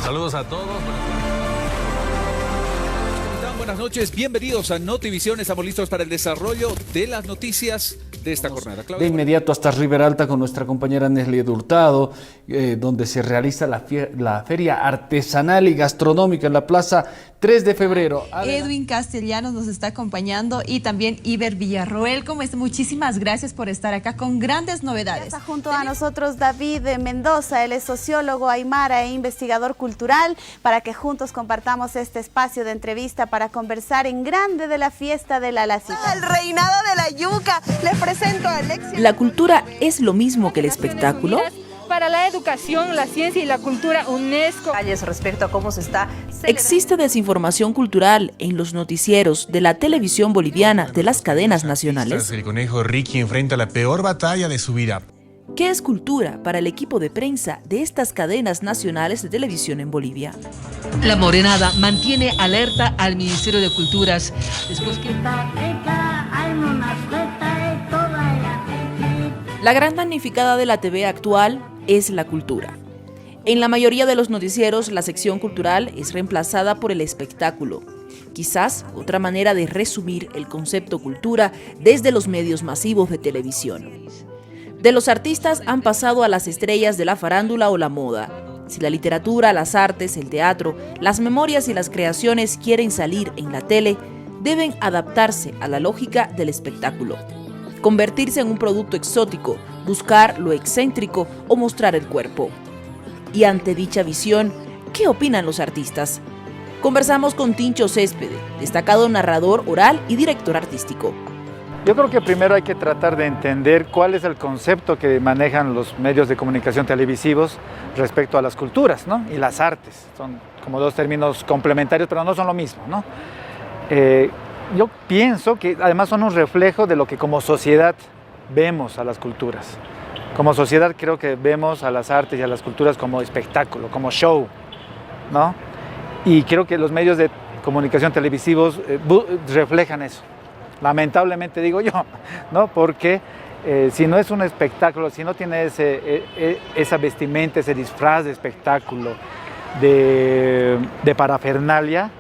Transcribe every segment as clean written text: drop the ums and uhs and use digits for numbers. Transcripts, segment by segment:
Saludos a todos. Buenas noches, bienvenidos a Notivisión. Estamos listos para el desarrollo de las noticias de esta jornada. De inmediato hasta Ribera Alta con nuestra compañera Nesli Hurtado, donde se realiza la feria artesanal y gastronómica en la Plaza 3 de Febrero. Edwin Castellanos nos está acompañando y también Iber Villarroel. ¿Cómo está? Muchísimas gracias por estar acá con grandes novedades. Está junto a nosotros David Mendoza, él es sociólogo aymara e investigador cultural, para que juntos compartamos este espacio de entrevista para conversar en grande de la fiesta de la Lacita. El reinado de la yuca. Les presento a Alexia. ¿La cultura es lo mismo que el espectáculo? Para la educación, la ciencia y la cultura, UNESCO. Respecto a cómo se está... Existe desinformación cultural en los noticieros de la televisión boliviana, de las cadenas nacionales. El conejo Ricky enfrenta la peor batalla de su vida. ¿Qué es cultura para el equipo de prensa de estas cadenas nacionales de televisión en Bolivia? La Morenada mantiene alerta al Ministerio de Culturas después que... La gran damnificada de la TV actual es la cultura. En la mayoría de los noticieros, la sección cultural es reemplazada por el espectáculo. Quizás otra manera de resumir el concepto cultura desde los medios masivos de televisión. De los artistas han pasado a las estrellas de la farándula o la moda. Si la literatura, las artes, el teatro, las memorias y las creaciones quieren salir en la tele, deben adaptarse a la lógica del espectáculo. Convertirse en un producto exótico, buscar lo excéntrico o mostrar el cuerpo. Y ante dicha visión, ¿qué opinan los artistas? Conversamos con Tincho Céspede, destacado narrador oral y director artístico. Yo creo que primero hay que tratar de entender cuál es el concepto que manejan los medios de comunicación televisivos respecto a las culturas, ¿no? Y las artes. Son como dos términos complementarios, pero no son lo mismo, ¿no? Yo pienso que además son un reflejo de lo que como sociedad vemos a las culturas. Como sociedad creo que vemos a las artes y a las culturas como espectáculo, como show, ¿no? Y creo que los medios de comunicación televisivos reflejan eso. Lamentablemente digo yo, ¿no? Porque si no es un espectáculo, si no tiene esa vestimenta, ese disfraz de espectáculo, de parafernalia,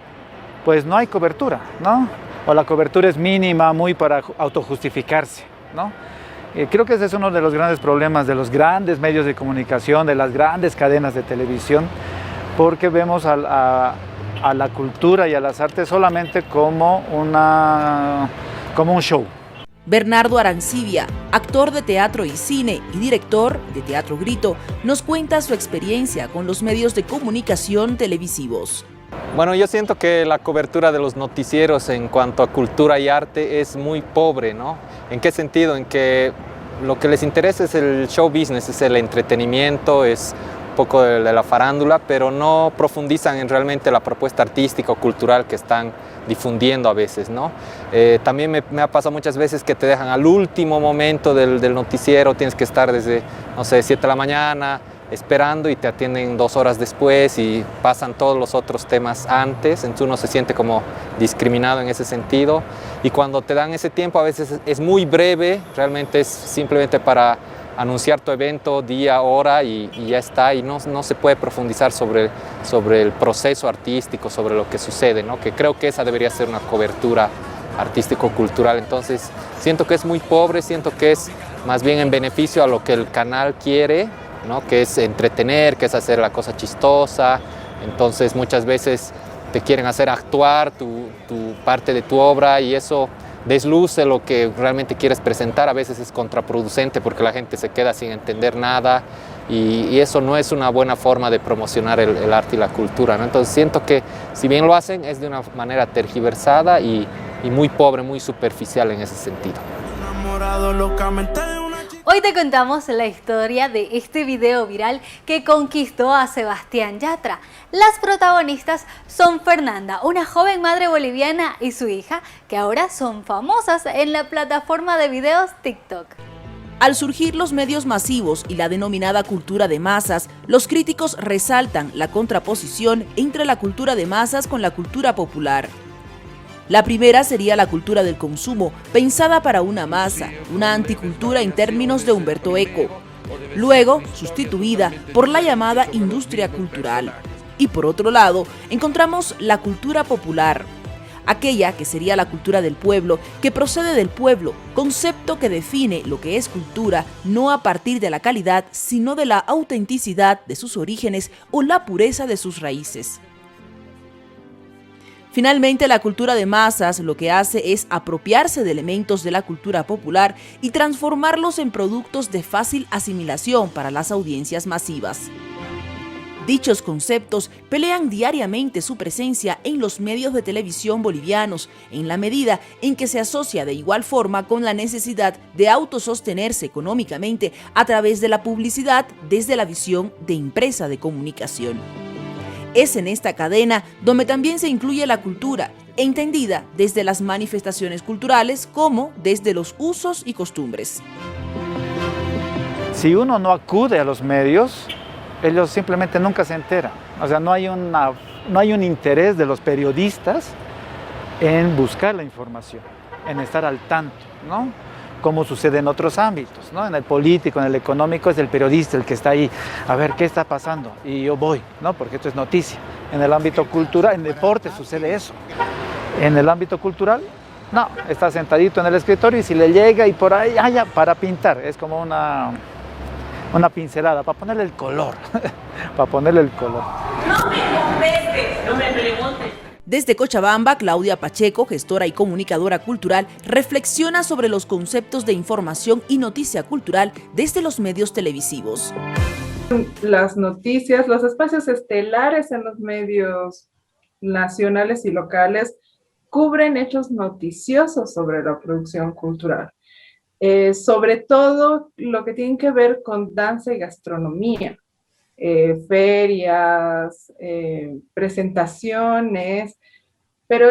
pues no hay cobertura, ¿no? O la cobertura es mínima, muy para autojustificarse, ¿no? Creo que ese es uno de los grandes problemas de los grandes medios de comunicación, de las grandes cadenas de televisión, porque vemos a la cultura y a las artes solamente como un show. Bernardo Arancibia, actor de teatro y cine y director de Teatro Grito, nos cuenta su experiencia con los medios de comunicación televisivos. Bueno, yo siento que la cobertura de los noticieros en cuanto a cultura y arte es muy pobre, ¿no? ¿En qué sentido? En que lo que les interesa es el show business, es el entretenimiento, es un poco de la farándula, pero no profundizan en realmente la propuesta artística o cultural que están difundiendo a veces, ¿no? También me ha pasado muchas veces que te dejan al último momento del noticiero, tienes que estar desde, no sé, 7 de la mañana, esperando y te atienden 2 horas después y pasan todos los otros temas antes, entonces uno se siente como discriminado en ese sentido y cuando te dan ese tiempo a veces es muy breve, realmente es simplemente para anunciar tu evento, día, hora y ya está y no se puede profundizar sobre el proceso artístico, sobre lo que sucede, ¿no? Que creo que esa debería ser una cobertura artístico-cultural, entonces siento que es muy pobre, siento que es más bien en beneficio a lo que el canal quiere, ¿no? Que es entretener, que es hacer la cosa chistosa, entonces muchas veces te quieren hacer actuar tu parte de tu obra y eso desluce lo que realmente quieres presentar, a veces es contraproducente porque la gente se queda sin entender nada y eso no es una buena forma de promocionar el arte y la cultura, ¿no? Entonces siento que si bien lo hacen es de una manera tergiversada y muy pobre, muy superficial en ese sentido. Hoy te contamos la historia de este video viral que conquistó a Sebastián Yatra. Las protagonistas son Fernanda, una joven madre boliviana, y su hija, que ahora son famosas en la plataforma de videos TikTok. Al surgir los medios masivos y la denominada cultura de masas, los críticos resaltan la contraposición entre la cultura de masas con la cultura popular. La primera sería la cultura del consumo, pensada para una masa, una anticultura en términos de Humberto Eco. Luego, sustituida por la llamada industria cultural. Y por otro lado, encontramos la cultura popular, aquella que sería la cultura del pueblo, que procede del pueblo, concepto que define lo que es cultura no a partir de la calidad, sino de la autenticidad de sus orígenes o la pureza de sus raíces. Finalmente, la cultura de masas lo que hace es apropiarse de elementos de la cultura popular y transformarlos en productos de fácil asimilación para las audiencias masivas. Dichos conceptos pelean diariamente su presencia en los medios de televisión bolivianos, en la medida en que se asocia de igual forma con la necesidad de autosostenerse económicamente a través de la publicidad desde la visión de empresa de comunicación. Es en esta cadena donde también se incluye la cultura, entendida desde las manifestaciones culturales como desde los usos y costumbres. Si uno no acude a los medios, ellos simplemente nunca se enteran. O sea, no hay un interés de los periodistas en buscar la información, en estar al tanto, ¿no? Como sucede en otros ámbitos, ¿no? En el político, en el económico, es el periodista el que está ahí, a ver qué está pasando, y yo voy, ¿no? Porque esto es noticia. En el ámbito cultural, en deporte sucede eso. En el ámbito cultural, no, está sentadito en el escritorio y si le llega y por ahí, ya, para pintar, es como una pincelada, para ponerle el color, para ponerle el color. No me contestes, no me preguntes. Desde Cochabamba, Claudia Pacheco, gestora y comunicadora cultural, reflexiona sobre los conceptos de información y noticia cultural desde los medios televisivos. Las noticias, los espacios estelares en los medios nacionales y locales cubren hechos noticiosos sobre la producción cultural. Sobre todo lo que tiene que ver con danza y gastronomía, ferias, presentaciones, pero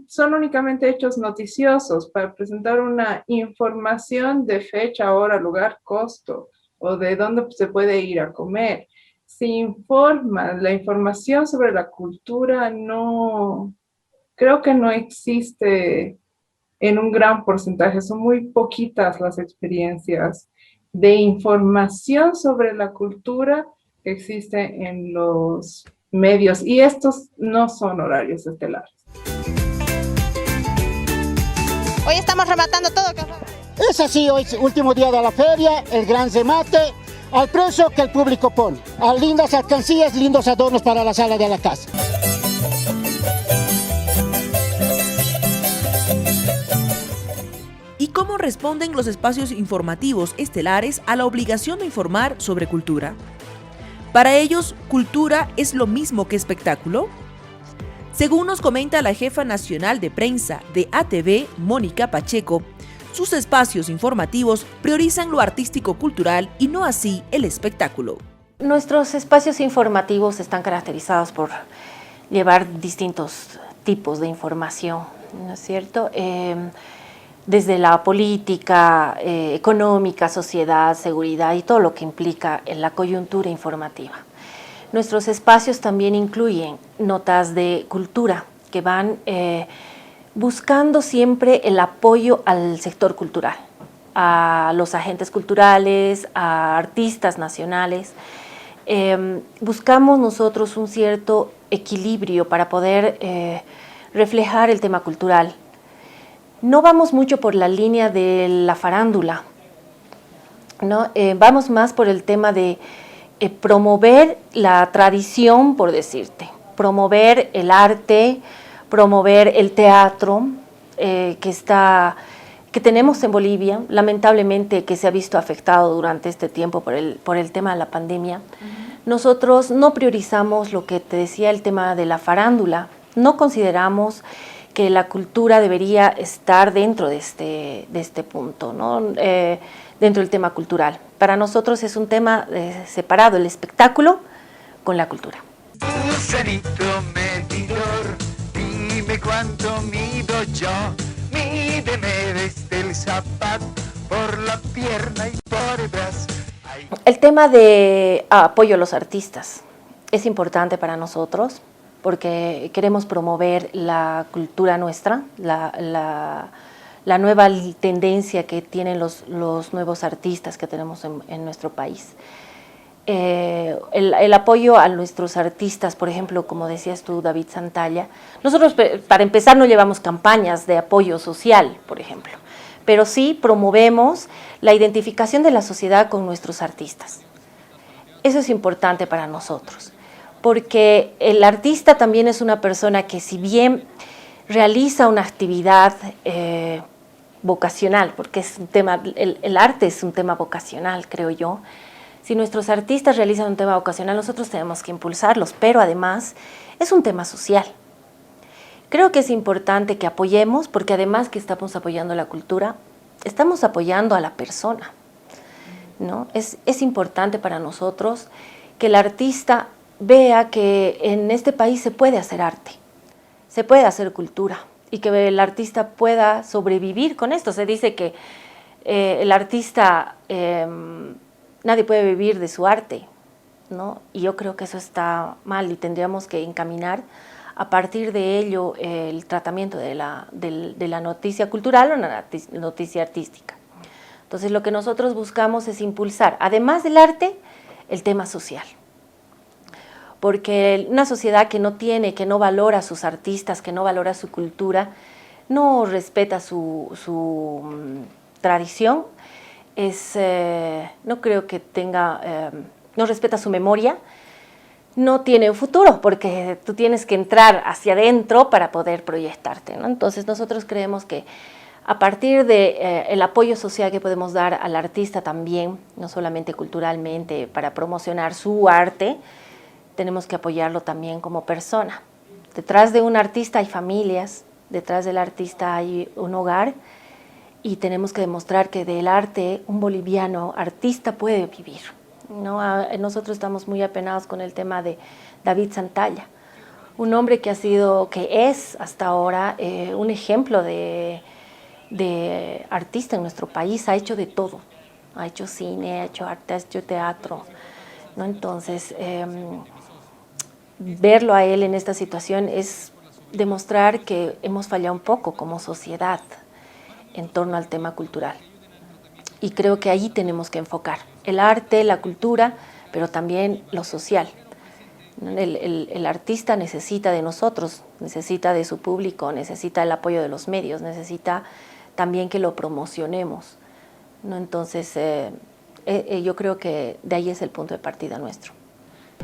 son únicamente hechos noticiosos para presentar una información de fecha, hora, lugar, costo o de dónde se puede ir a comer. Se informa, la información sobre la cultura creo que no existe en un gran porcentaje, son muy poquitas las experiencias de información sobre la cultura que existe en los medios, y estos no son horarios estelares. Hoy estamos rematando todo. Es así, hoy es último día de la feria, el gran remate, al precio que el público pone, a lindas alcancías, lindos adornos para la sala de la casa. ¿Y cómo responden los espacios informativos estelares a la obligación de informar sobre cultura? ¿Para ellos, cultura es lo mismo que espectáculo? Según nos comenta la jefa nacional de prensa de ATV, Mónica Pacheco, sus espacios informativos priorizan lo artístico-cultural y no así el espectáculo. Nuestros espacios informativos están caracterizados por llevar distintos tipos de información, ¿no es cierto? Desde la política, económica, sociedad, seguridad y todo lo que implica en la coyuntura informativa. Nuestros espacios también incluyen notas de cultura que van buscando siempre el apoyo al sector cultural, a los agentes culturales, a artistas nacionales. Buscamos nosotros un cierto equilibrio para poder reflejar el tema cultural. No vamos mucho por la línea de la farándula, ¿no? Vamos más por el tema de promover la tradición, por decirte, promover el arte, promover el teatro que tenemos en Bolivia, lamentablemente que se ha visto afectado durante este tiempo por el tema de la pandemia. Nosotros no priorizamos lo que te decía, el tema de la farándula, no consideramos que la cultura debería estar dentro de este punto, ¿no? Dentro del tema cultural. Para nosotros es un tema separado, el espectáculo con la cultura. Gusanito medidor, dime cuánto mido yo, mídeme desde el zapato por la pierna y por el brazo. El tema de apoyo a los artistas es importante para nosotros, porque queremos promover la cultura nuestra, la nueva tendencia que tienen los nuevos artistas que tenemos en nuestro país. el apoyo a nuestros artistas, por ejemplo, como decías tú, David Santalla. Nosotros, para empezar, no llevamos campañas de apoyo social, por ejemplo, pero sí promovemos la identificación de la sociedad con nuestros artistas. Eso es importante para nosotros, porque el artista también es una persona que, si bien realiza una actividad vocacional, porque es un tema, el arte es un tema vocacional, creo yo. Si nuestros artistas realizan un tema vocacional, nosotros tenemos que impulsarlos, pero además es un tema social. Creo que es importante que apoyemos, porque además que estamos apoyando la cultura, estamos apoyando a la persona, ¿no? Es importante para nosotros que el artista vea que en este país se puede hacer arte, se puede hacer cultura, y que el artista pueda sobrevivir con esto. Se dice que el artista... nadie puede vivir de su arte, ¿no? Y yo creo que eso está mal y tendríamos que encaminar a partir de ello el tratamiento de la noticia cultural o la noticia artística. Entonces, lo que nosotros buscamos es impulsar, además del arte, el tema social. Porque una sociedad que no valora a sus artistas, que no valora su cultura, no respeta su tradición, no creo que tenga, no respeta su memoria, no tiene un futuro, porque tú tienes que entrar hacia adentro para poder proyectarte, ¿no? Entonces nosotros creemos que a partir del apoyo social que podemos dar al artista también, no solamente culturalmente, para promocionar su arte, tenemos que apoyarlo también como persona. Detrás de un artista hay familias, detrás del artista hay un hogar, y tenemos que demostrar que del arte un boliviano artista puede vivir, ¿no? Nosotros estamos muy apenados con el tema de David Santalla, un hombre que es hasta ahora un ejemplo de artista en nuestro país. Ha hecho de todo, ha hecho cine, ha hecho arte, ha hecho teatro, ¿no? Entonces, verlo a él en esta situación es demostrar que hemos fallado un poco como sociedad en torno al tema cultural. Y creo que ahí tenemos que enfocar el arte, la cultura, pero también lo social. El artista necesita de nosotros, necesita de su público, necesita el apoyo de los medios, necesita también que lo promocionemos, ¿no? Entonces, yo creo que de ahí es el punto de partida nuestro.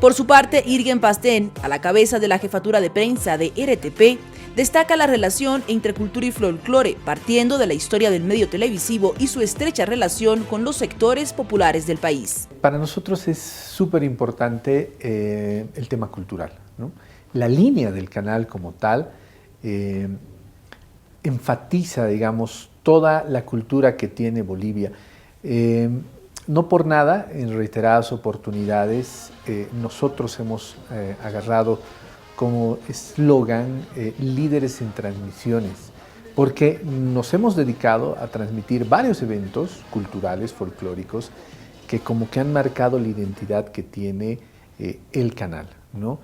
Por su parte, Irgen Pastén, a la cabeza de la jefatura de prensa de RTP, destaca la relación entre cultura y folclore, partiendo de la historia del medio televisivo y su estrecha relación con los sectores populares del país. Para nosotros es súper importante el tema cultural, ¿no? La línea del canal como tal enfatiza, digamos, toda la cultura que tiene Bolivia. No por nada, en reiteradas oportunidades, nosotros hemos agarrado como eslogan líderes en transmisiones, porque nos hemos dedicado a transmitir varios eventos culturales, folclóricos, que como que han marcado la identidad que tiene el canal, ¿no?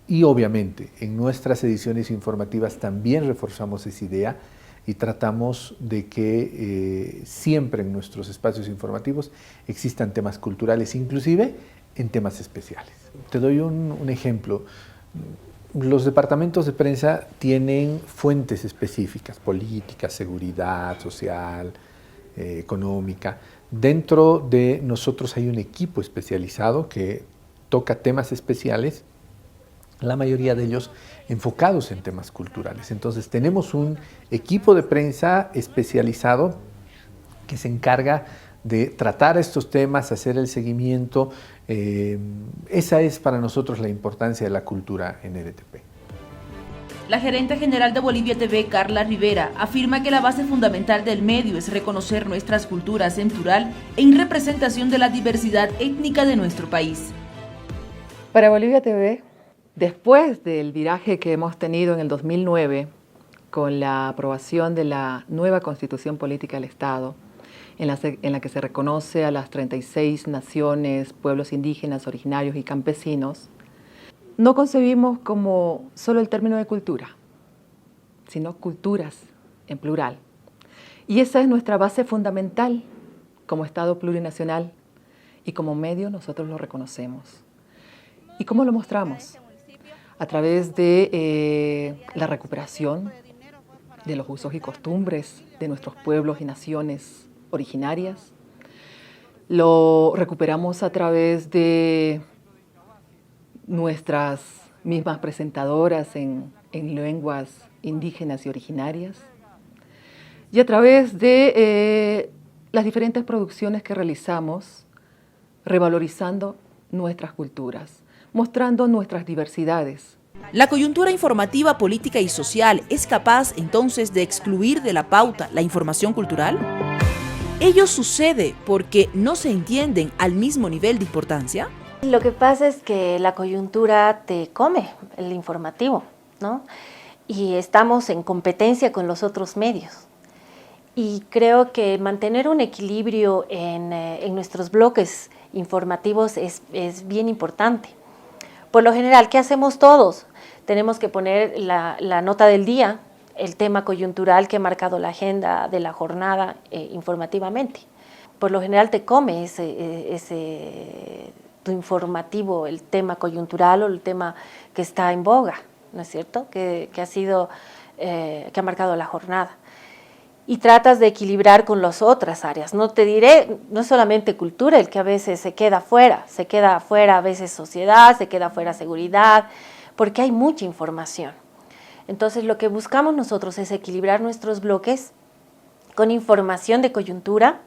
Y obviamente en nuestras ediciones informativas también reforzamos esa idea y tratamos de que siempre en nuestros espacios informativos existan temas culturales, inclusive en temas especiales. Te doy un ejemplo. Los departamentos de prensa tienen fuentes específicas, políticas, seguridad, social, económica. Dentro de nosotros hay un equipo especializado que toca temas especiales, la mayoría de ellos enfocados en temas culturales. Entonces tenemos un equipo de prensa especializado que se encarga de tratar estos temas, hacer el seguimiento. Esa es para nosotros la importancia de la cultura en RTP. La gerente general de Bolivia TV, Carla Rivera, afirma que la base fundamental del medio es reconocer nuestras culturas en plural e en representación de la diversidad étnica de nuestro país. Para Bolivia TV, después del viraje que hemos tenido en el 2009 con la aprobación de la nueva Constitución Política del Estado, en la que se reconoce a las 36 naciones, pueblos indígenas, originarios y campesinos, no concebimos como solo el término de cultura, sino culturas en plural. Y esa es nuestra base fundamental como Estado plurinacional y como medio nosotros lo reconocemos. ¿Y cómo lo mostramos? A través de la recuperación de los usos y costumbres de nuestros pueblos y naciones originarias. Lo recuperamos a través de nuestras mismas presentadoras en lenguas indígenas y originarias. Y a través de las diferentes producciones que realizamos, revalorizando nuestras culturas, mostrando nuestras diversidades. La coyuntura informativa, política y social es capaz entonces de excluir de la pauta la información cultural. ¿Ello sucede porque no se entienden al mismo nivel de importancia? Lo que pasa es que la coyuntura te come el informativo, ¿no? Y estamos en competencia con los otros medios. Y creo que mantener un equilibrio en nuestros bloques informativos es bien importante. Por lo general, ¿qué hacemos todos? Tenemos que poner la nota del día, el tema coyuntural que ha marcado la agenda de la jornada informativamente. Por lo general te come tu informativo, el tema coyuntural o el tema que está en boga, ¿no es cierto? Que ha marcado la jornada. Y tratas de equilibrar con las otras áreas. No te diré, no es solamente cultura el que a veces se queda fuera a veces sociedad, se queda fuera seguridad, porque hay mucha información. Entonces lo que buscamos nosotros es equilibrar nuestros bloques con información de coyuntura,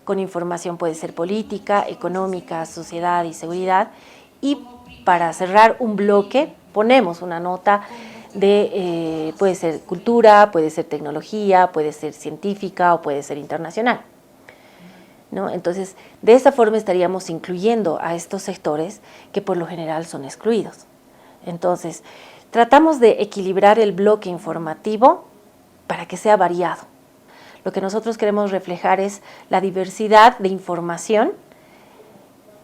con información puede ser política, económica, sociedad y seguridad, y para cerrar un bloque ponemos una nota de, puede ser cultura, puede ser tecnología, puede ser científica o puede ser internacional, ¿no? Entonces, de esa forma estaríamos incluyendo a estos sectores que por lo general son excluidos. Entonces, tratamos de equilibrar el bloque informativo para que sea variado. Lo que nosotros queremos reflejar es la diversidad de información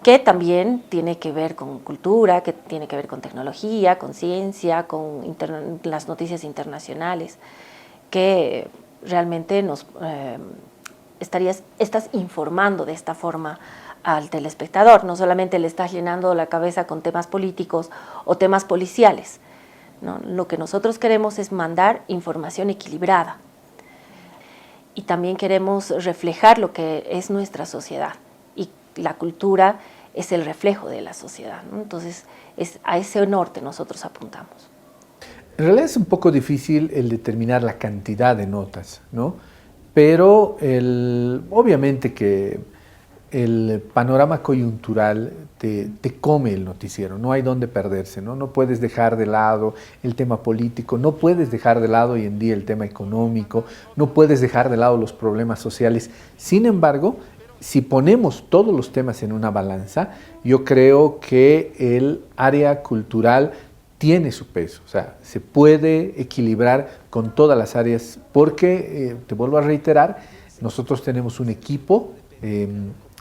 que también tiene que ver con cultura, que tiene que ver con tecnología, con ciencia, con las noticias internacionales, que realmente estás informando de esta forma al telespectador. No solamente le estás llenando la cabeza con temas políticos o temas policiales, ¿no? Lo que nosotros queremos es mandar información equilibrada. Y también queremos reflejar lo que es nuestra sociedad. Y la cultura es el reflejo de la sociedad, ¿no? Entonces, a ese norte nosotros apuntamos. En realidad es un poco difícil el determinar la cantidad de notas, ¿no? Pero obviamente que el panorama coyuntural te come el noticiero, no hay dónde perderse, ¿no? No puedes dejar de lado el tema político, no puedes dejar de lado hoy en día el tema económico, no puedes dejar de lado los problemas sociales. Sin embargo, si ponemos todos los temas en una balanza, yo creo que el área cultural tiene su peso, o sea, se puede equilibrar con todas las áreas porque, te vuelvo a reiterar, nosotros tenemos un equipo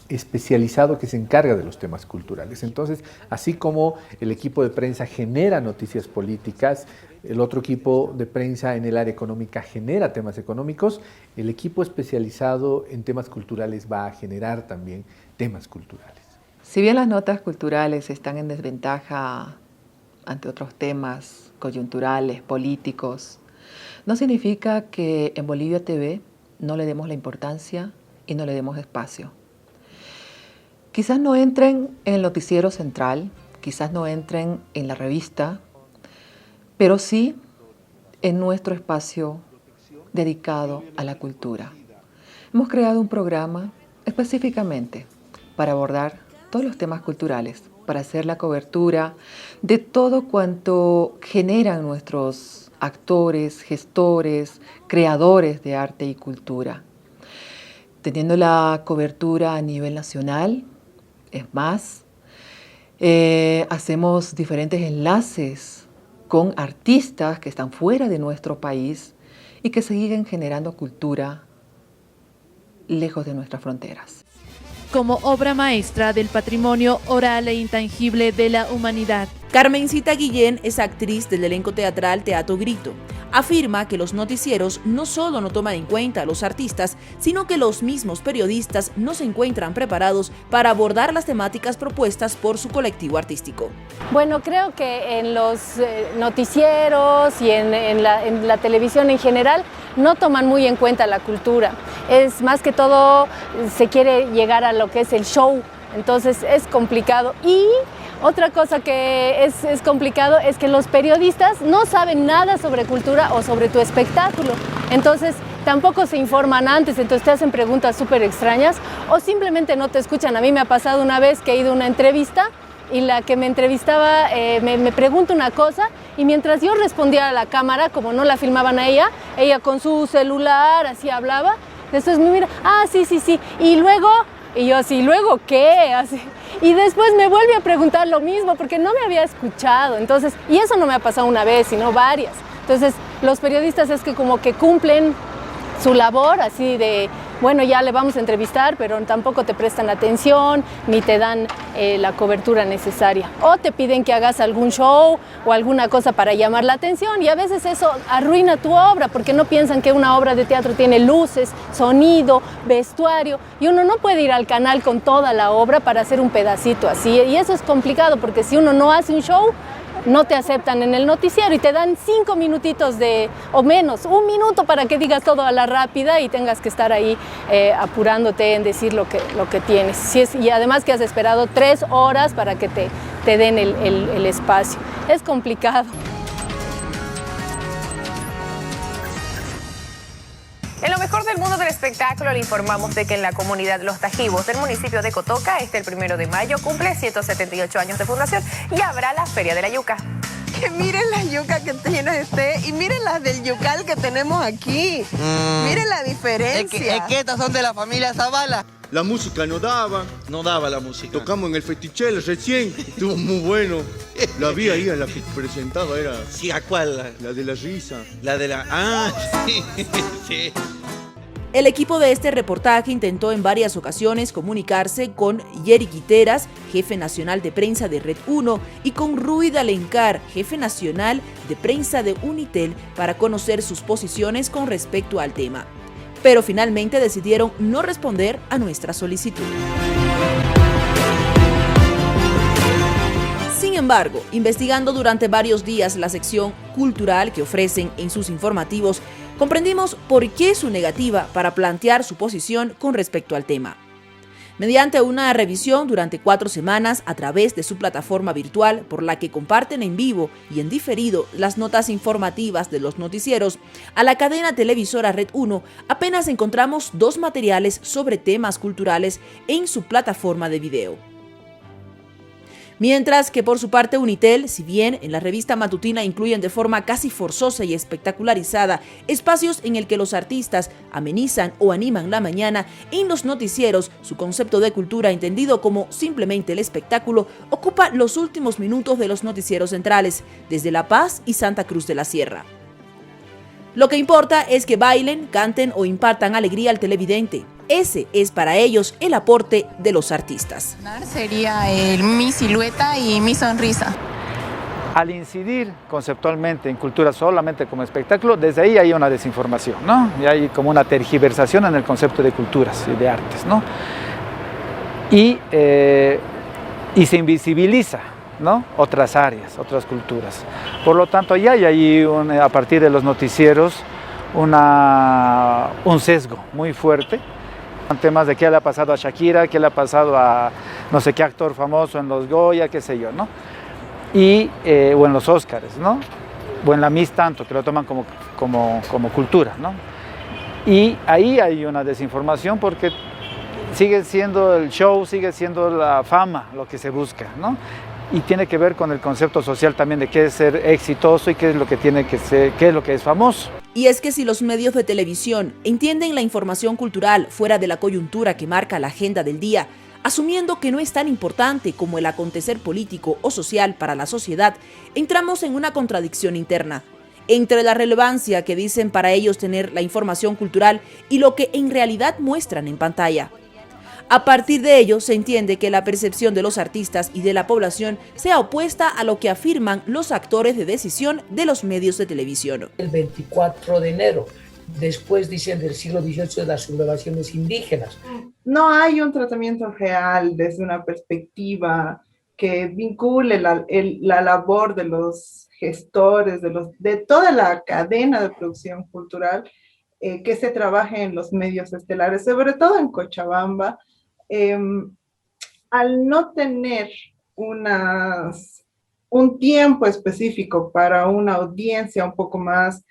especializado que se encarga de los temas culturales. Entonces, así como el equipo de prensa genera noticias políticas, el otro equipo de prensa en el área económica genera temas económicos, el equipo especializado en temas culturales va a generar también temas culturales. Si bien las notas culturales están en desventaja ante otros temas coyunturales, políticos, no significa que en Bolivia TV no le demos la importancia y no le demos espacio. Quizás no entren en el noticiero central, quizás no entren en la revista, pero sí en nuestro espacio dedicado a la cultura. Hemos creado un programa específicamente para abordar todos los temas culturales, para hacer la cobertura de todo cuanto generan nuestros actores, gestores, creadores de arte y cultura. Teniendo la cobertura a nivel nacional, es más, hacemos diferentes enlaces con artistas que están fuera de nuestro país y que siguen generando cultura lejos de nuestras fronteras. Como obra maestra del patrimonio oral e intangible de la humanidad, Carmencita Guillén es actriz del elenco teatral Teatro Grito. Afirma que los noticieros no solo no toman en cuenta a los artistas, sino que los mismos periodistas no se encuentran preparados para abordar las temáticas propuestas por su colectivo artístico. Bueno, creo que en los noticieros y en la televisión en general no toman muy en cuenta la cultura. Es más que todo, se quiere llegar a lo que es el show, entonces es complicado. Y otra cosa que es complicado es que los periodistas no saben nada sobre cultura o sobre tu espectáculo. Entonces tampoco se informan antes, entonces te hacen preguntas súper extrañas o simplemente no te escuchan. A mí me ha pasado una vez que he ido a una entrevista y la que me entrevistaba me pregunta una cosa y mientras yo respondía a la cámara, como no la filmaban a ella con su celular así hablaba. Después me mira, sí, y luego... Y yo así, ¿luego qué? Así. Y después me vuelve a preguntar lo mismo porque no me había escuchado. Entonces, y eso no me ha pasado una vez, sino varias. Entonces, los periodistas es que como que cumplen su labor así de, bueno, ya le vamos a entrevistar, pero tampoco te prestan atención ni te dan la cobertura necesaria. O te piden que hagas algún show o alguna cosa para llamar la atención y a veces eso arruina tu obra porque no piensan que una obra de teatro tiene luces, sonido, vestuario y uno no puede ir al canal con toda la obra para hacer un pedacito así y eso es complicado porque si uno no hace un show, no te aceptan en el noticiero y te dan 5 minutitos o menos, 1 minuto para que digas todo a la rápida y tengas que estar ahí apurándote en decir lo que tienes. Y además que has esperado 3 horas para que te den el espacio. Es complicado. En lo mejor del mundo del espectáculo le informamos de que en la comunidad Los Tajivos del municipio de Cotoca, el 1 de mayo cumple 178 años de fundación y habrá la Feria de la Yuca. Que miren la yuca que tiene y miren las del yucal que tenemos aquí. Miren la diferencia. Es que estas son de la familia Zavala. La música no daba la música. Tocamos en el Festichel recién, estuvo muy bueno. La vi ahí en la que presentaba, era... Sí, ¿a cuál? La de la risa. La de la... sí. El equipo de este reportaje intentó en varias ocasiones comunicarse con Yeri Quiteras, jefe nacional de prensa de Red 1, y con Rui Dalencar, jefe nacional de prensa de Unitel, para conocer sus posiciones con respecto al tema. Pero finalmente decidieron no responder a nuestra solicitud. Sin embargo, investigando durante varios días la sección cultural que ofrecen en sus informativos, comprendimos por qué su negativa para plantear su posición con respecto al tema. Mediante una revisión durante 4 semanas a través de su plataforma virtual por la que comparten en vivo y en diferido las notas informativas de los noticieros, a la cadena televisora Red 1 apenas encontramos 2 materiales sobre temas culturales en su plataforma de video. Mientras que por su parte Unitel, si bien en la revista matutina incluyen de forma casi forzosa y espectacularizada espacios en el que los artistas amenizan o animan la mañana, en los noticieros su concepto de cultura entendido como simplemente el espectáculo ocupa los últimos minutos de los noticieros centrales, desde La Paz y Santa Cruz de la Sierra. Lo que importa es que bailen, canten o impartan alegría al televidente. Ese es para ellos el aporte de los artistas. Sería mi silueta y mi sonrisa. Al incidir conceptualmente en cultura solamente como espectáculo, desde ahí hay una desinformación, ¿no? Y hay como una tergiversación en el concepto de culturas y de artes, ¿no? Y se invisibiliza, ¿no? Otras áreas, otras culturas. Por lo tanto, ya hay ahí, a partir de los noticieros, un sesgo muy fuerte. Temas de qué le ha pasado a Shakira, qué le ha pasado a no sé qué actor famoso en los Goya, qué sé yo, ¿no? O en los Óscares, ¿no? O en la Miss tanto, que lo toman como cultura, ¿no? Y ahí hay una desinformación porque sigue siendo el show, sigue siendo la fama lo que se busca, ¿no? Y tiene que ver con el concepto social también de qué es ser exitoso y qué es lo que tiene que ser, qué es lo que es famoso. Y es que si los medios de televisión entienden la información cultural fuera de la coyuntura que marca la agenda del día, asumiendo que no es tan importante como el acontecer político o social para la sociedad, entramos en una contradicción interna entre la relevancia que dicen para ellos tener la información cultural y lo que en realidad muestran en pantalla. A partir de ello, se entiende que la percepción de los artistas y de la población sea opuesta a lo que afirman los actores de decisión de los medios de televisión. El 24 de enero, después, dicen, del siglo XVIII de las sublevaciones indígenas. No hay un tratamiento real desde una perspectiva que vincule la labor de los gestores, de toda la cadena de producción cultural que se trabaje en los medios estelares, sobre todo en Cochabamba. Al no tener un tiempo específico para una audiencia un poco más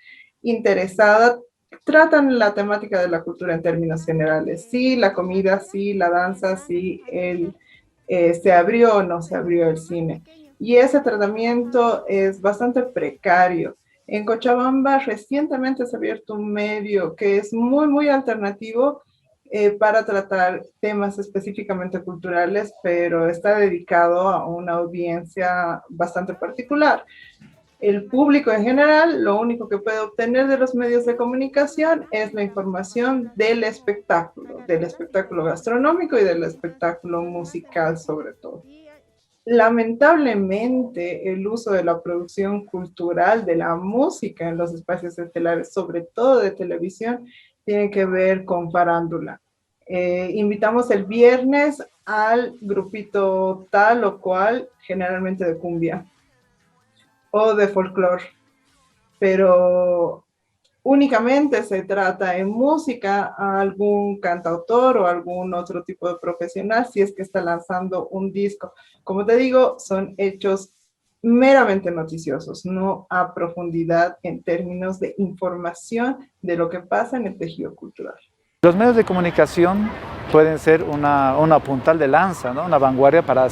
interesada, tratan la temática de la cultura en términos generales. Sí, la comida, sí, la danza, sí, se abrió o no se abrió el cine. Y ese tratamiento es bastante precario. En Cochabamba recientemente se ha abierto un medio que es muy, muy alternativo para tratar temas específicamente culturales, pero está dedicado a una audiencia bastante particular. El público en general, lo único que puede obtener de los medios de comunicación es la información del espectáculo gastronómico y del espectáculo musical sobre todo. Lamentablemente, el uso de la producción cultural, de la música en los espacios estelares, sobre todo de televisión, tiene que ver con farándula. Invitamos el viernes al grupito tal o cual, generalmente de cumbia o de folclore, pero únicamente se trata en música a algún cantautor o algún otro tipo de profesional si es que está lanzando un disco. Como te digo, son hechos meramente noticiosos, no a profundidad en términos de información de lo que pasa en el tejido cultural. Los medios de comunicación pueden ser una puntal de lanza, ¿no? Una vanguardia para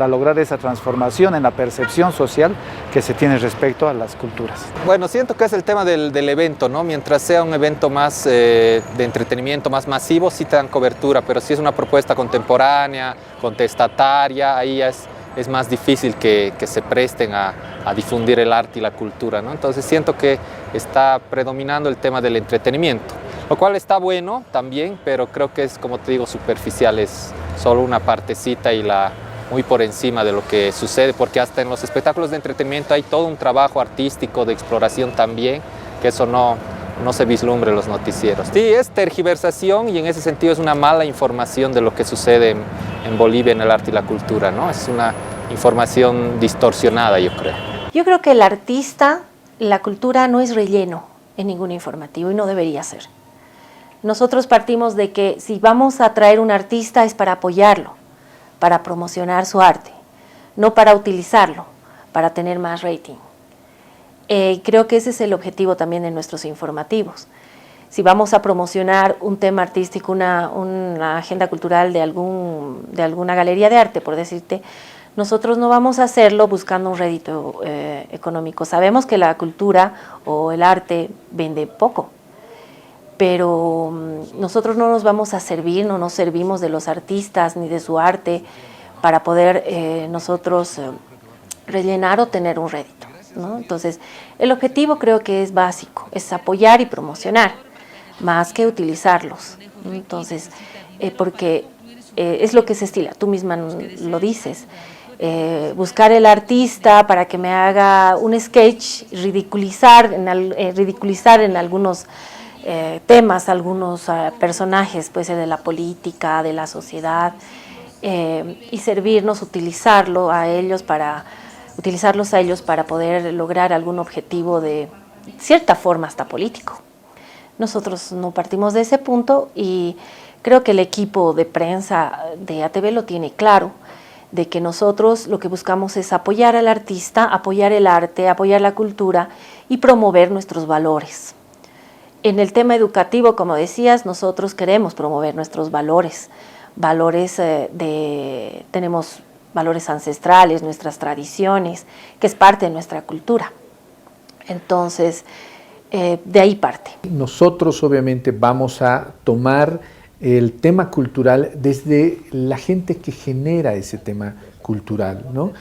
lograr esa transformación en la percepción social que se tiene respecto a las culturas. Bueno, siento que es el tema del evento, ¿no? Mientras sea un evento más de entretenimiento, más masivo, sí te dan cobertura, pero si es una propuesta contemporánea, contestataria, ahí ya es más difícil que se presten a difundir el arte y la cultura, ¿no? Entonces siento que está predominando el tema del entretenimiento, lo cual está bueno también, pero creo que es, como te digo, superficial, es solo una partecita y muy por encima de lo que sucede, porque hasta en los espectáculos de entretenimiento hay todo un trabajo artístico de exploración también, que eso no se vislumbre en los noticieros. Sí, es tergiversación y en ese sentido es una mala información de lo que sucede en Bolivia en el arte y la cultura, ¿no? Es una información distorsionada, yo creo. Yo creo que el artista, la cultura no es relleno en ningún informativo y no debería ser. Nosotros partimos de que si vamos a traer un artista es para apoyarlo, para promocionar su arte, no para utilizarlo, para tener más rating. Creo que ese es el objetivo también de nuestros informativos. Si vamos a promocionar un tema artístico, una agenda cultural de alguna galería de arte, por decirte, nosotros no vamos a hacerlo buscando un rédito económico. Sabemos que la cultura o el arte vende poco, pero nosotros no nos vamos a servir, no nos servimos de los artistas ni de su arte para poder nosotros rellenar o tener un rédito, ¿no? Entonces, el objetivo creo que es básico, es apoyar y promocionar, más que utilizarlos, ¿no? Entonces, porque es lo que se estila, tú misma lo dices, buscar el artista para que me haga un sketch, ridiculizar en algunos temas, algunos personajes, puede ser de la política, de la sociedad, y servirnos, utilizarlos a ellos para poder lograr algún objetivo de cierta forma hasta político. Nosotros no partimos de ese punto y creo que el equipo de prensa de ATV lo tiene claro, de que nosotros lo que buscamos es apoyar al artista, apoyar el arte, apoyar la cultura y promover nuestros valores. En el tema educativo, como decías, nosotros queremos promover nuestros valores. Tenemos valores ancestrales, nuestras tradiciones, que es parte de nuestra cultura. Entonces, de ahí parte. Nosotros obviamente vamos a tomar el tema cultural desde la gente que genera ese tema cultural, ¿no?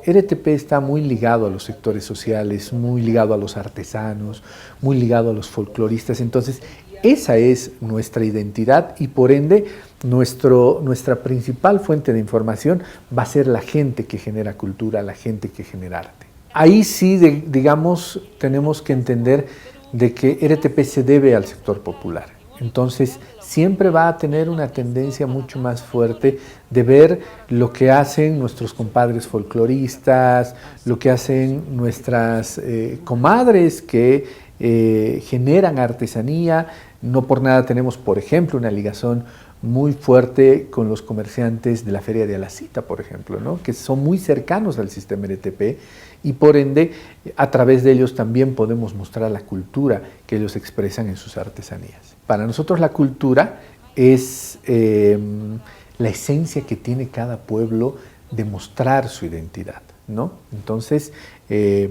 RTP está muy ligado a los sectores sociales, muy ligado a los artesanos, muy ligado a los folcloristas. Entonces, Esa es nuestra identidad y por ende nuestra principal fuente de información va a ser la gente que genera cultura, la gente que genera arte. Ahí sí, digamos, tenemos que entender de que RTP se debe al sector popular. Entonces, siempre va a tener una tendencia mucho más fuerte de ver lo que hacen nuestros compadres folcloristas, lo que hacen nuestras comadres que generan artesanía. No por nada tenemos, por ejemplo, una ligación muy fuerte con los comerciantes de la Feria de Alacita, por ejemplo, ¿no? Que son muy cercanos al sistema RTP y por ende a través de ellos también podemos mostrar la cultura que ellos expresan en sus artesanías. Para nosotros la cultura es la esencia que tiene cada pueblo de mostrar su identidad, ¿no? Entonces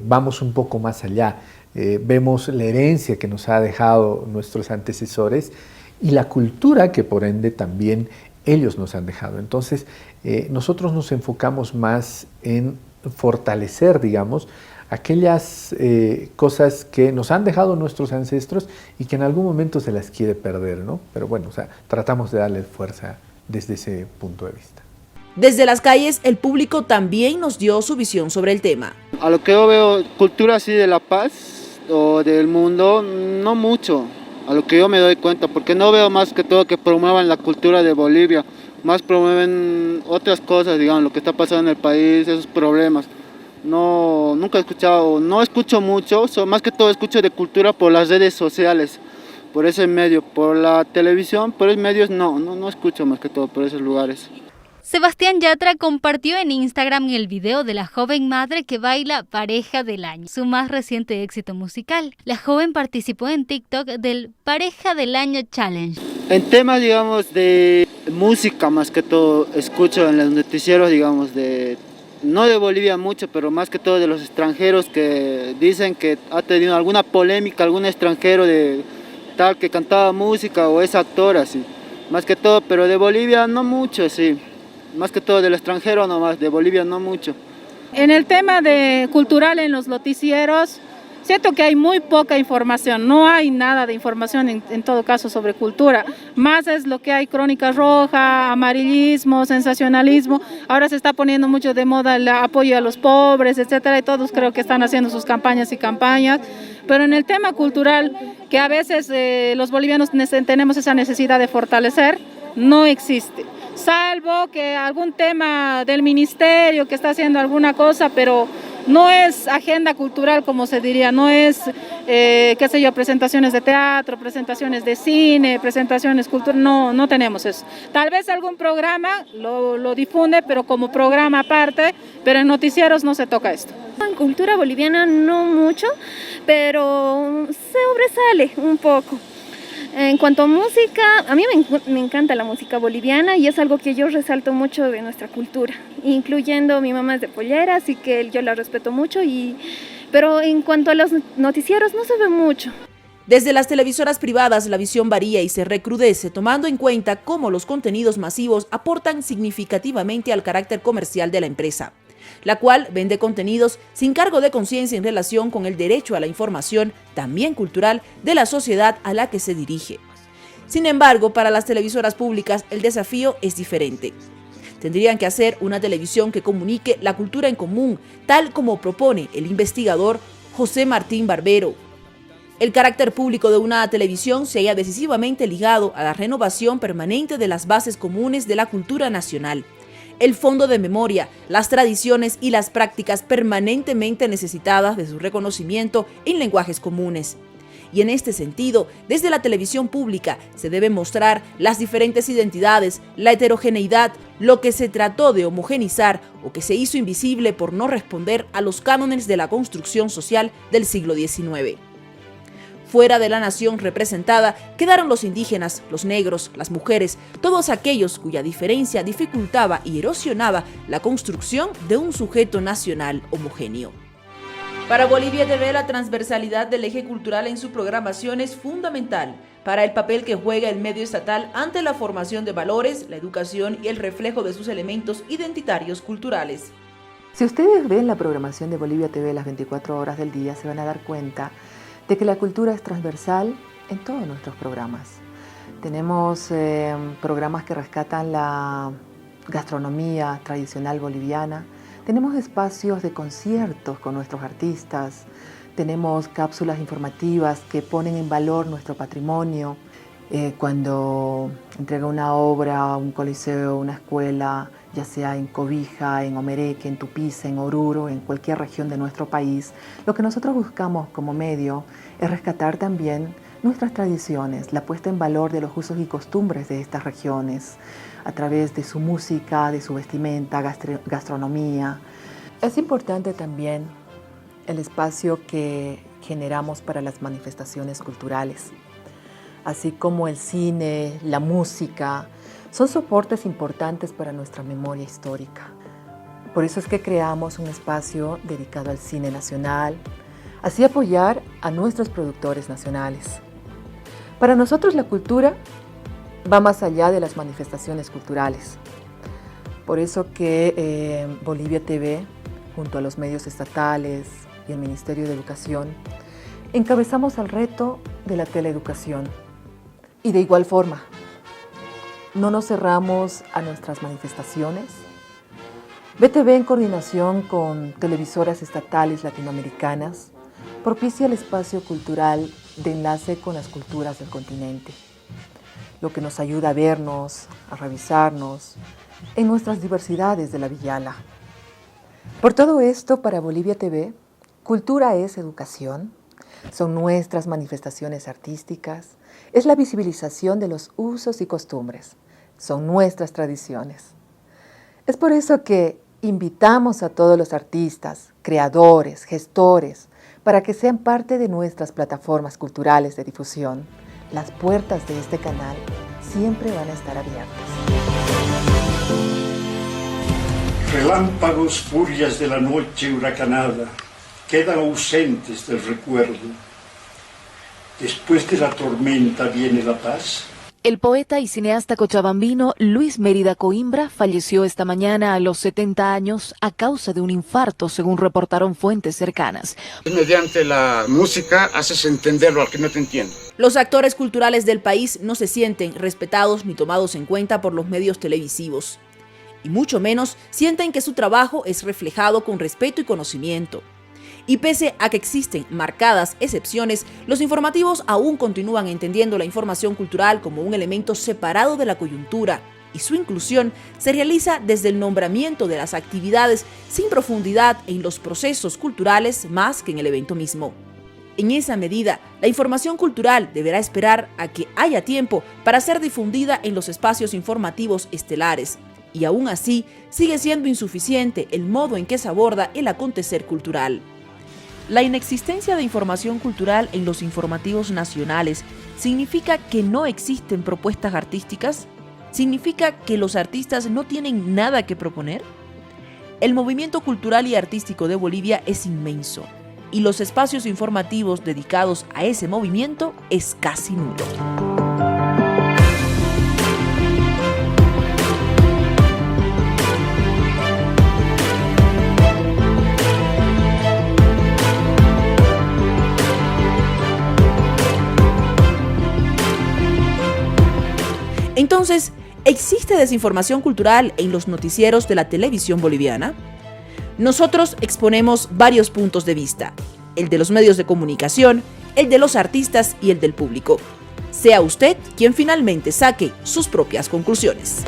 vamos un poco más allá, vemos la herencia que nos ha dejado nuestros antecesores y la cultura que por ende también ellos nos han dejado. Entonces nosotros nos enfocamos más en fortalecer, digamos, aquellas cosas que nos han dejado nuestros ancestros y que en algún momento se las quiere perder, ¿no? Pero bueno, o sea, tratamos de darle fuerza desde ese punto de vista. Desde las calles, el público también nos dio su visión sobre el tema. A lo que yo veo, cultura así de La Paz o del mundo, no mucho, a lo que yo me doy cuenta, porque no veo más que todo que promuevan la cultura de Bolivia, más promueven otras cosas, digamos, lo que está pasando en el país, esos problemas. No, nunca he escuchado, no escucho mucho, más que todo escucho de cultura por las redes sociales, por ese medio, por la televisión, por esos medios no escucho más que todo por esos lugares. Sebastián Yatra compartió en Instagram el video de la joven madre que baila Pareja del Año, su más reciente éxito musical. La joven participó en TikTok del Pareja del Año Challenge. En temas, digamos, de música más que todo, escucho en los noticieros, digamos, no de Bolivia mucho, pero más que todo de los extranjeros que dicen que ha tenido alguna polémica, algún extranjero de tal que cantaba música o es actor, así. Más que todo, pero de Bolivia no mucho, sí. Más que todo del extranjero nomás, de Bolivia no mucho. En el tema de cultural en los noticieros, siento que hay muy poca información, no hay nada de información en todo caso sobre cultura. Más es lo que hay crónica roja, amarillismo, sensacionalismo. Ahora se está poniendo mucho de moda el apoyo a los pobres, etcétera, y todos creo que están haciendo sus campañas y campañas. Pero en el tema cultural, que a veces los bolivianos tenemos esa necesidad de fortalecer, no existe. Salvo que algún tema del ministerio que está haciendo alguna cosa, pero no es agenda cultural como se diría, no es, qué sé yo, presentaciones de teatro, presentaciones de cine, presentaciones culturales, no tenemos eso. Tal vez algún programa lo difunde, pero como programa aparte, pero en noticieros no se toca esto. En cultura boliviana no mucho, pero se sobresale un poco. En cuanto a música, a mí me encanta la música boliviana y es algo que yo resalto mucho de nuestra cultura, incluyendo mi mamá es de Pollera, así que yo la respeto mucho, pero en cuanto a los noticieros no se ve mucho. Desde las televisoras privadas la visión varía y se recrudece tomando en cuenta cómo los contenidos masivos aportan significativamente al carácter comercial de la empresa, la cual vende contenidos sin cargo de conciencia en relación con el derecho a la información, también cultural, de la sociedad a la que se dirige. Sin embargo, para las televisoras públicas el desafío es diferente. Tendrían que hacer una televisión que comunique la cultura en común, tal como propone el investigador José Martín Barbero. El carácter público de una televisión se halla decisivamente ligado a la renovación permanente de las bases comunes de la cultura nacional, el fondo de memoria, las tradiciones y las prácticas permanentemente necesitadas de su reconocimiento en lenguajes comunes. Y en este sentido, desde la televisión pública se deben mostrar las diferentes identidades, la heterogeneidad, lo que se trató de homogenizar o que se hizo invisible por no responder a los cánones de la construcción social del siglo XIX. Fuera de la nación representada quedaron los indígenas, los negros, las mujeres, todos aquellos cuya diferencia dificultaba y erosionaba la construcción de un sujeto nacional homogéneo. Para Bolivia TV, la transversalidad del eje cultural en su programación es fundamental para el papel que juega el medio estatal ante la formación de valores, la educación y el reflejo de sus elementos identitarios culturales. Si ustedes ven la programación de Bolivia TV las 24 horas del día, se van a dar cuenta de que la cultura es transversal en todos nuestros programas. Tenemos programas que rescatan la gastronomía tradicional boliviana, tenemos espacios de conciertos con nuestros artistas, tenemos cápsulas informativas que ponen en valor nuestro patrimonio. Cuando entrega una obra, un coliseo, una escuela, ya sea en Cobija, en Omereque, en Tupiza, en Oruro, en cualquier región de nuestro país, lo que nosotros buscamos como medio es rescatar también nuestras tradiciones, la puesta en valor de los usos y costumbres de estas regiones, a través de su música, de su vestimenta, gastronomía. Es importante también el espacio que generamos para las manifestaciones culturales. Así como el cine, la música, son soportes importantes para nuestra memoria histórica. Por eso es que creamos un espacio dedicado al cine nacional, así apoyar a nuestros productores nacionales. Para nosotros la cultura va más allá de las manifestaciones culturales. Por eso que Bolivia TV, junto a los medios estatales y el Ministerio de Educación, encabezamos el reto de la teleeducación. Y de igual forma, no nos cerramos a nuestras manifestaciones. BTV, en coordinación con televisoras estatales latinoamericanas, propicia el espacio cultural de enlace con las culturas del continente, lo que nos ayuda a vernos, a revisarnos en nuestras diversidades de la Villala. Por todo esto, para Bolivia TV, cultura es educación, son nuestras manifestaciones artísticas, es la visibilización de los usos y costumbres, son nuestras tradiciones. Es por eso que invitamos a todos los artistas, creadores, gestores, para que sean parte de nuestras plataformas culturales de difusión. Las puertas de este canal siempre van a estar abiertas. Relámpagos, furias de la noche huracanada, quedan ausentes del recuerdo. Después de la tormenta viene la paz. El poeta y cineasta cochabambino Luis Mérida Coimbra falleció esta mañana a los 70 años a causa de un infarto, según reportaron fuentes cercanas. Mediante la música haces entenderlo al que no te entiende. Los actores culturales del país no se sienten respetados ni tomados en cuenta por los medios televisivos. Y mucho menos sienten que su trabajo es reflejado con respeto y conocimiento. Y pese a que existen marcadas excepciones, los informativos aún continúan entendiendo la información cultural como un elemento separado de la coyuntura, y su inclusión se realiza desde el nombramiento de las actividades sin profundidad en los procesos culturales más que en el evento mismo. En esa medida, la información cultural deberá esperar a que haya tiempo para ser difundida en los espacios informativos estelares, y aún así sigue siendo insuficiente el modo en que se aborda el acontecer cultural. La inexistencia de información cultural en los informativos nacionales ¿significa que no existen propuestas artísticas? ¿Significa que los artistas no tienen nada que proponer? El movimiento cultural y artístico de Bolivia es inmenso y los espacios informativos dedicados a ese movimiento es casi nulo. Entonces, ¿existe desinformación cultural en los noticieros de la televisión boliviana? Nosotros exponemos varios puntos de vista, el de los medios de comunicación, el de los artistas y el del público. Sea usted quien finalmente saque sus propias conclusiones.